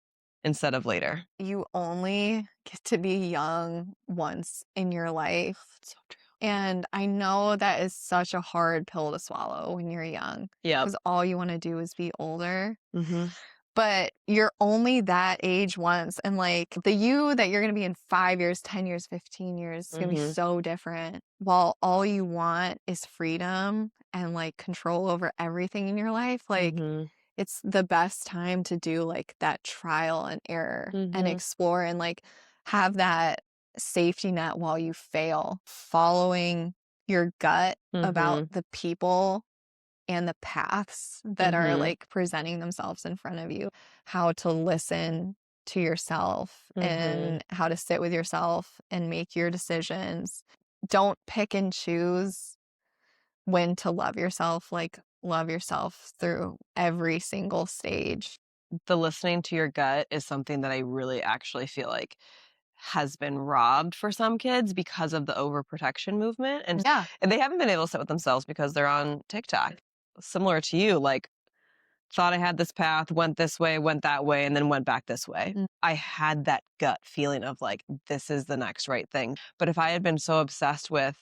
instead of later? You only get to be young once in your life. That's so true. And I know that is such a hard pill to swallow when you're young. Yeah. Because all you want to do is be older. But you're only that age once. And like the you that you're going to be in 5 years, 10 years, 15 years is going to be so different. While all you want is freedom and like control over everything in your life, like it's the best time to do like that trial and error and explore and like have that safety net while you fail. Following your gut about the people and the paths that are like presenting themselves in front of you, how to listen to yourself and how to sit with yourself and make your decisions. Don't pick and choose when to love yourself. Like, love yourself through every single stage. The listening to your gut is something that I really actually feel like has been robbed for some kids because of the overprotection movement. And they haven't been able to sit with themselves because they're on TikTok. Similar to you, like, thought I had this path, went this way, went that way, and then went back this way. I had that gut feeling of like, this is the next right thing. But if I had been so obsessed with,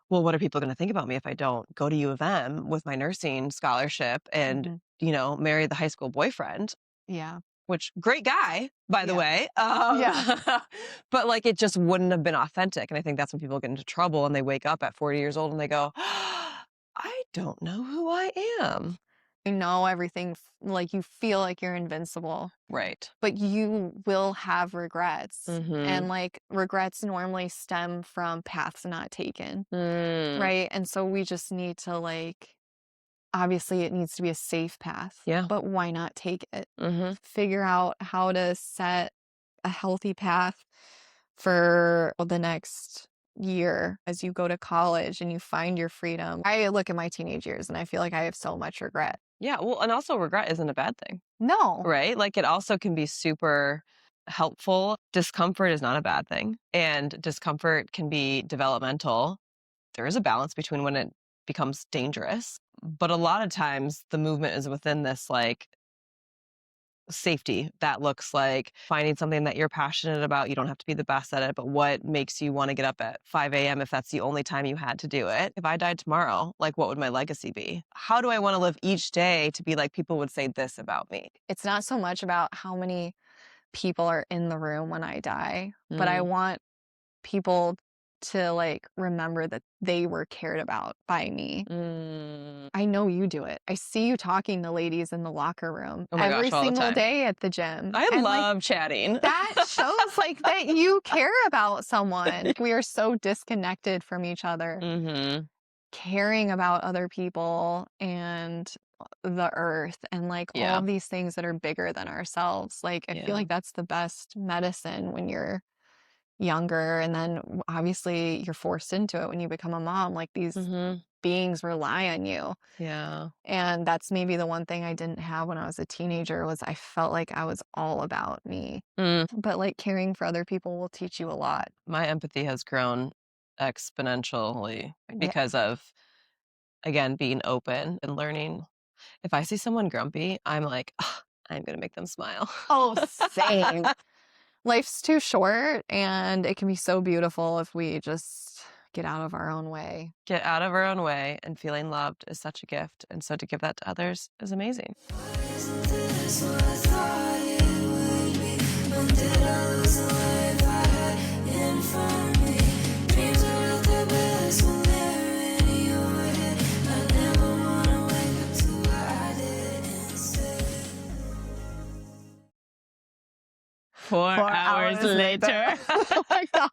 well, what are people going to think about me if I don't go to U of M with my nursing scholarship and, you know, marry the high school boyfriend? Yeah. Which, great guy, by the way. But like, it just wouldn't have been authentic. And I think that's when people get into trouble and they wake up at 40 years old and they go, I don't know who I am. You know everything, like you feel like you're invincible. Right. But you will have regrets. And like, regrets normally stem from paths not taken. Right? And so we just need to, like, obviously it needs to be a safe path. Yeah. But why not take it? Figure out how to set a healthy path for the next year as you go to college and you find your freedom. I look at my teenage years and I feel like I have so much regret. Yeah. Well, and also regret isn't a bad thing. No. Right? Like, it also can be super helpful. Discomfort is not a bad thing. And discomfort can be developmental. There is a balance between when it becomes dangerous. But a lot of times the movement is within this, like, safety that looks like finding something that you're passionate about. You don't have to be the best at it, but what makes you want to get up at 5 a.m. if that's the only time you had to do it? If I died tomorrow, like, what would my legacy be? How do I want to live each day to be like, people would say this about me? It's not so much about how many people are in the room when I die, but I want people to, like, remember that they were cared about by me. I know you do it. I see you talking to ladies in the locker room every single day at the gym. I love chatting. That shows, like, that you care about someone. We are so disconnected from each other. Caring about other people and the earth and, like, all of these things that are bigger than ourselves. Like, I feel like that's the best medicine when you're younger, and then obviously you're forced into it when you become a mom. Like, these beings rely on you. And that's maybe the one thing I didn't have when I was a teenager, was I felt like I was all about me. But like, caring for other people will teach you a lot. My empathy has grown exponentially because of, again, being open and learning. If I see someone grumpy, I'm like, oh, I'm gonna make them smile. Oh, same. Life's too short, and it can be so beautiful if we just get out of our own way. Get out of our own way, and feeling loved is such a gift. And so to give that to others is amazing. Four hours later. Oh my God.